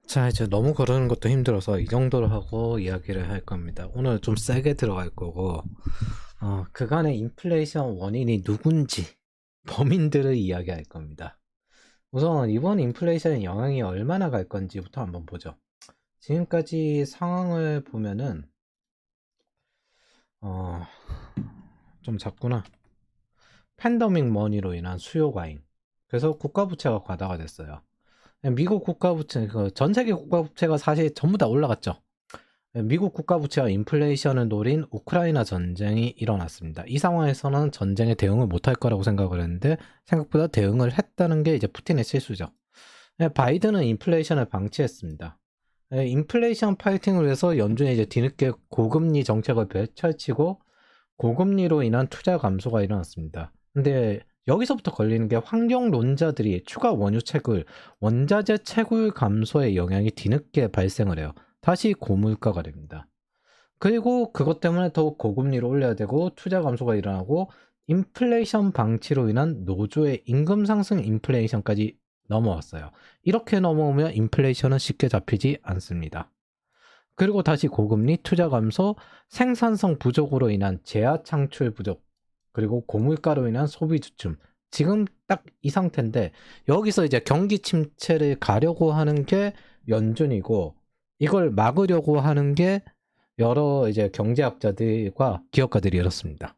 자, 이제 너무 거르는 것도 힘들어서 이 정도로 하고 이야기를 할 겁니다. 오늘 좀 세게 들어갈 거고, 그간의 인플레이션 원인이 누군지, 범인들을 이야기할 겁니다. 우선 이번 인플레이션의 영향이 얼마나 갈 건지부터 한번 보죠. 지금까지 상황을 보면은, 어, 좀 작구나. 팬더믹 머니로 인한 수요 과잉. 그래서 국가 부채가 과다가 됐어요. 미국 국가 부채, 전 세계 국가 부채가 사실 전부 다 올라갔죠. 미국 국가 부채와 인플레이션을 노린 우크라이나 전쟁이 일어났습니다. 이 상황에서는 전쟁에 대응을 못할 거라고 생각을 했는데 생각보다 대응을 했다는 게 이제 푸틴의 실수죠. 바이든은 인플레이션을 방치했습니다. 인플레이션 파이팅을 위해서 연준이 이제 뒤늦게 고금리 정책을 펼치고 고금리로 인한 투자 감소가 일어났습니다. 근데 여기서부터 걸리는 게 환경론자들이 추가 원유 채굴, 원자재 채굴 감소의 영향이 뒤늦게 발생을 해요. 다시 고물가가 됩니다. 그리고 그것 때문에 더욱 고금리를 올려야 되고 투자 감소가 일어나고 인플레이션 방치로 인한 노조의 임금 상승 인플레이션까지 넘어왔어요. 이렇게 넘어오면 인플레이션은 쉽게 잡히지 않습니다. 그리고 다시 고금리, 투자 감소, 생산성 부족으로 인한 재화 창출 부족, 그리고 고물가로 인한 소비 주춤. 지금 딱 이 상태인데 여기서 이제 경기 침체를 가려고 하는 게 연준이고 이걸 막으려고 하는 게 여러 이제 경제학자들과 기업가들이 이렇습니다.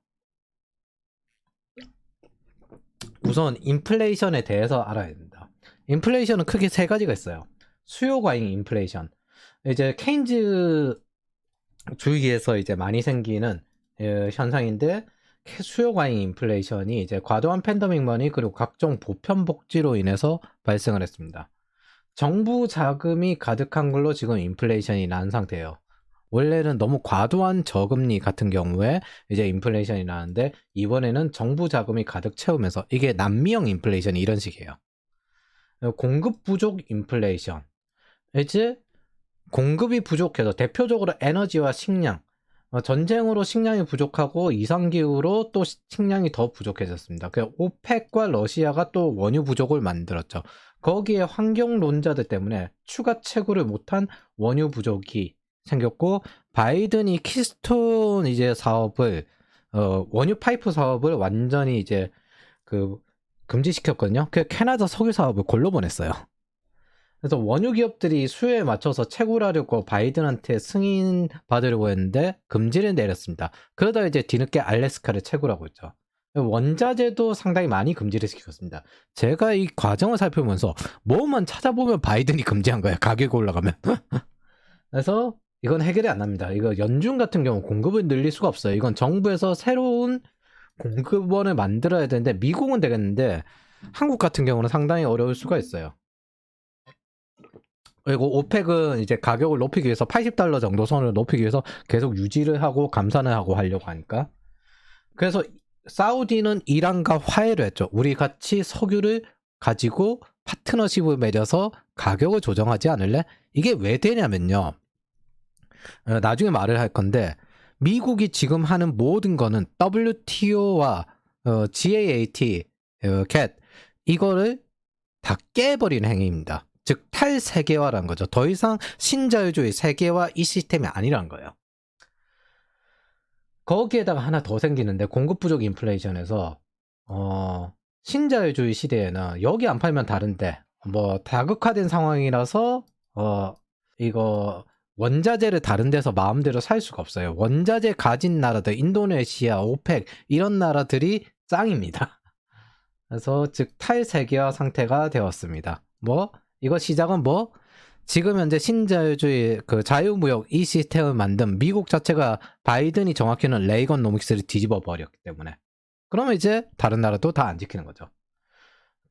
우선 인플레이션에 대해서 알아야 된다. 인플레이션은 크게 세 가지가 있어요. 수요 과잉 인플레이션. 이제 케인즈 주위에서 이제 많이 생기는 현상인데 수요 과잉 인플레이션이 이제 과도한 팬데믹 머니 그리고 각종 보편 복지로 인해서 발생을 했습니다. 정부 자금이 가득한 걸로 지금 인플레이션이 난 상태예요. 원래는 너무 과도한 저금리 같은 경우에 이제 인플레이션이 나는데 이번에는 정부 자금이 가득 채우면서 이게 남미형 인플레이션이 이런 식이에요. 공급 부족 인플레이션. 이제 공급이 부족해서 대표적으로 에너지와 식량, 전쟁으로 식량이 부족하고 이상기후로 또 식량이 더 부족해졌습니다. 그 오펙과 러시아가 또 원유 부족을 만들었죠. 거기에 환경론자들 때문에 추가 채굴을 못한 원유 부족이 생겼고 바이든이 키스톤 이제 사업을 원유 파이프 사업을 완전히 이제 그 금지시켰거든요. 그 캐나다 석유 사업을 골로 보냈어요. 그래서 원유 기업들이 수요에 맞춰서 채굴하려고 바이든한테 승인 받으려고 했는데 금지를 내렸습니다. 그러다 이제 뒤늦게 알래스카를 채굴하고 있죠. 원자재도 상당히 많이 금지를 시켰습니다. 제가 이 과정을 살펴보면서 뭐만 찾아보면 바이든이 금지한 거예요. 가격이 올라가면. 그래서 이건 해결이 안 납니다. 이거 연준 같은 경우 공급을 늘릴 수가 없어요. 이건 정부에서 새로운 공급원을 만들어야 되는데 미국은 되겠는데 한국 같은 경우는 상당히 어려울 수가 있어요. 그리고 오펙은 이제 가격을 높이기 위해서 $80 정도 선을 높이기 위해서 계속 유지를 하고 감산을 하고 하려고 하니까. 그래서 사우디는 이란과 화해를 했죠. 우리 같이 석유를 가지고 파트너십을 맺어서 가격을 조정하지 않을래? 이게 왜 되냐면요. 나중에 말을 할 건데 미국이 지금 하는 모든 거는 WTO와 GAAT, GATT 이거를 다 깨버리는 행위입니다. 즉 탈세계화라는 거죠. 더 이상 신자유주의 세계화 이 시스템이 아니란 거예요. 거기에다가 하나 더 생기는데 공급 부족 인플레이션에서 신자유주의 시대에는 여기 안 팔면 다른데 뭐 다극화된 상황이라서 이거 원자재를 다른 데서 마음대로 살 수가 없어요. 원자재 가진 나라들 인도네시아, 오펙 이런 나라들이 짱입니다. 그래서 즉 탈세계화 상태가 되었습니다. 뭐 이거 시작은 뭐 지금 현재 신자유주의 그 자유무역 이 시스템을 만든 미국 자체가 바이든이 정확히는 레이건노믹스를 뒤집어 버렸기 때문에 그러면 이제 다른 나라도 다 안 지키는 거죠.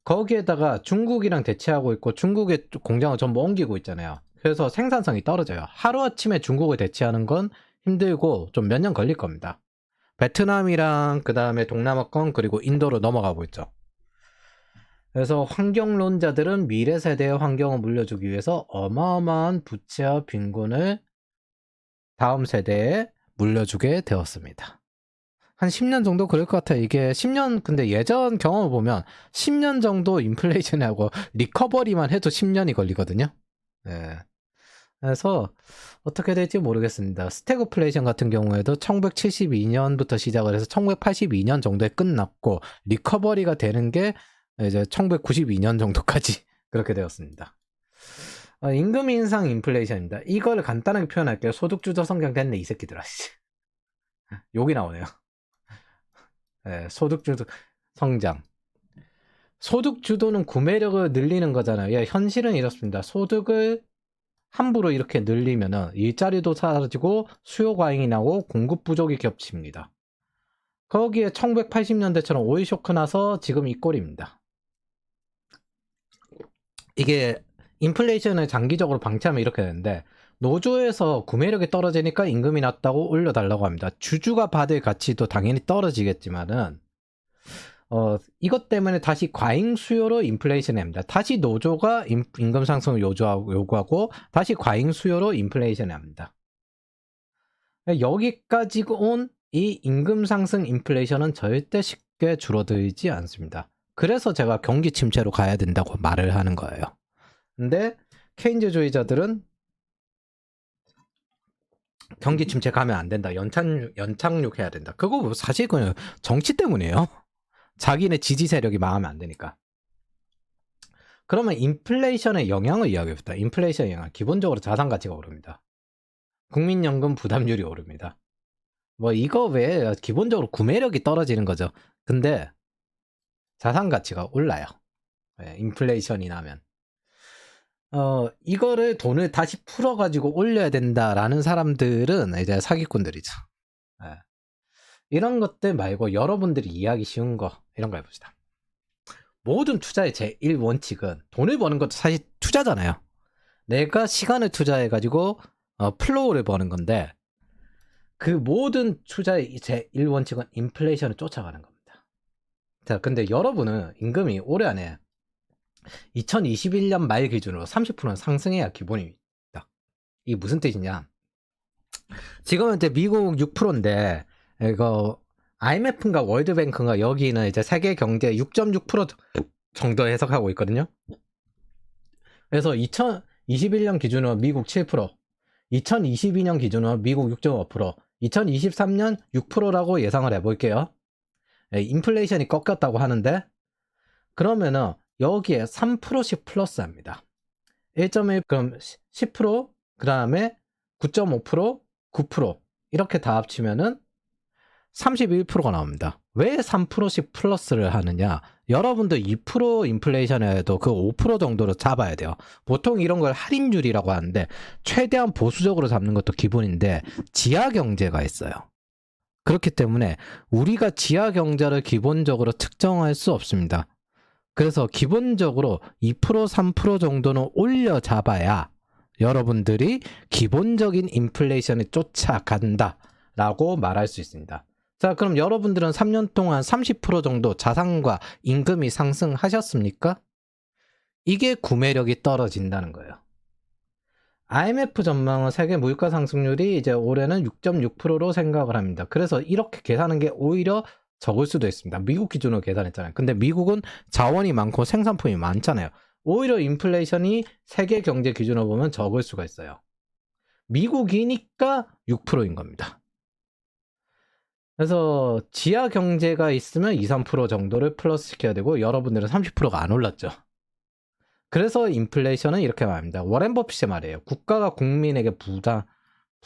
거기에다가 중국이랑 대치하고 있고 중국의 공장을 전부 옮기고 있잖아요. 그래서 생산성이 떨어져요. 하루아침에 중국을 대치하는 건 힘들고 좀 몇 년 걸릴 겁니다. 베트남이랑 그 다음에 동남아권 그리고 인도로 넘어가고 있죠. 그래서 환경론자들은 미래 세대의 환경을 물려주기 위해서 어마어마한 부채와 빈곤을 다음 세대에 물려주게 되었습니다. 한 10년 정도 그럴 것 같아요. 이게 10년 근데 예전 경험을 보면 10년 정도 인플레이션하고 리커버리만 해도 10년이 걸리거든요. 예. 그래서 어떻게 될지 모르겠습니다. 스태그플레이션 같은 경우에도 1972년부터 시작을 해서 1982년 정도에 끝났고 리커버리가 되는 게 이제 1992년 정도까지 그렇게 되었습니다. 임금 인상 인플레이션입니다. 이걸 간단하게 표현할게요. 소득주도 성장 됐네 이 새끼들아. 욕이 나오네요. 네, 소득주도 성장. 소득주도는 구매력을 늘리는 거잖아요. 예, 현실은 이렇습니다. 소득을 함부로 이렇게 늘리면은 일자리도 사라지고 수요 과잉이 나고 공급 부족이 겹칩니다. 거기에 1980년대처럼 오일 쇼크 나서 지금 이 꼴입니다. 이게 인플레이션을 장기적으로 방치하면 이렇게 되는데 노조에서 구매력이 떨어지니까 임금이 낮다고 올려달라고 합니다. 주주가 받을 가치도 당연히 떨어지겠지만은 이것 때문에 다시 과잉 수요로 인플레이션이 합니다. 다시 노조가 임금 상승을 요구하고 다시 과잉 수요로 인플레이션이 합니다. 여기까지 온 이 임금 상승 인플레이션은 절대 쉽게 줄어들지 않습니다. 그래서 제가 경기 침체로 가야 된다고 말을 하는 거예요. 근데 케인즈주의자들은 경기 침체 가면 안 된다. 연착륙해야 된다. 그거 사실 그냥 정치 때문이에요. 자기네 지지 세력이 망하면 안 되니까. 그러면 인플레이션의 영향을 이야기해봅시다. 인플레이션의 영향. 기본적으로 자산 가치가 오릅니다. 국민연금 부담률이 오릅니다. 뭐 이거 외에 기본적으로 구매력이 떨어지는 거죠. 근데 자산 가치가 올라요. 네, 인플레이션이 나면. 이거를 돈을 다시 풀어가지고 올려야 된다라는 사람들은 이제 사기꾼들이죠. 네. 이런 것들 말고 여러분들이 이해하기 쉬운 거 이런 거 해봅시다. 모든 투자의 제1원칙은 돈을 버는 것도 사실 투자잖아요. 내가 시간을 투자해가지고 플로우를 버는 건데 그 모든 투자의 제1원칙은 인플레이션을 쫓아가는 겁니다. 자, 근데 여러분은 임금이 올해 안에 2021년 말 기준으로 30%는 상승해야 기본입니다. 이게 무슨 뜻이냐? 지금은 이제 미국 6%인데 이거 IMF인가 월드뱅크인가 여기는 이제 세계 경제 6.6% 정도 해석하고 있거든요. 그래서 2021년 기준으로 미국 7%, 2022년 기준으로 미국 6.5%, 2023년 6%라고 예상을 해볼게요. 인플레이션이 꺾였다고 하는데 그러면은 여기에 3%씩 플러스합니다. 1.1 그럼 10%, 그 다음에 9.5%, 9% 이렇게 다 합치면은 31%가 나옵니다. 왜 3%씩 플러스를 하느냐? 여러분들 2% 인플레이션에도 그 5% 정도로 잡아야 돼요. 보통 이런 걸 할인율이라고 하는데 최대한 보수적으로 잡는 것도 기본인데 지하 경제가 있어요. 그렇기 때문에 우리가 지하 경제를 기본적으로 특정할 수 없습니다. 그래서 기본적으로 2%, 3% 정도는 올려 잡아야 여러분들이 기본적인 인플레이션에 쫓아간다라고 말할 수 있습니다. 자, 그럼 여러분들은 3년 동안 30% 정도 자산과 임금이 상승하셨습니까? 이게 구매력이 떨어진다는 거예요. IMF 전망은 세계 물가 상승률이 이제 올해는 6.6%로 생각을 합니다. 그래서 이렇게 계산하는 게 오히려 적을 수도 있습니다. 미국 기준으로 계산했잖아요. 근데 미국은 자원이 많고 생산품이 많잖아요. 오히려 인플레이션이 세계 경제 기준으로 보면 적을 수가 있어요. 미국이니까 6%인 겁니다. 그래서 지하 경제가 있으면 2, 3% 정도를 플러스 시켜야 되고 여러분들은 30%가 안 올랐죠. 그래서 인플레이션은 이렇게 말합니다. 워렌 버핏의 말이에요. 국가가 국민에게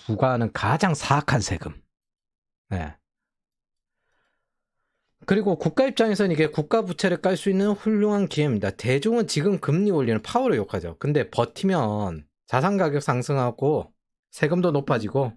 부과하는 가장 사악한 세금. 네. 그리고 국가 입장에서는 이게 국가 부채를 깔 수 있는 훌륭한 기회입니다. 대중은 지금 금리 올리는 파워를 욕하죠. 근데 버티면 자산 가격 상승하고 세금도 높아지고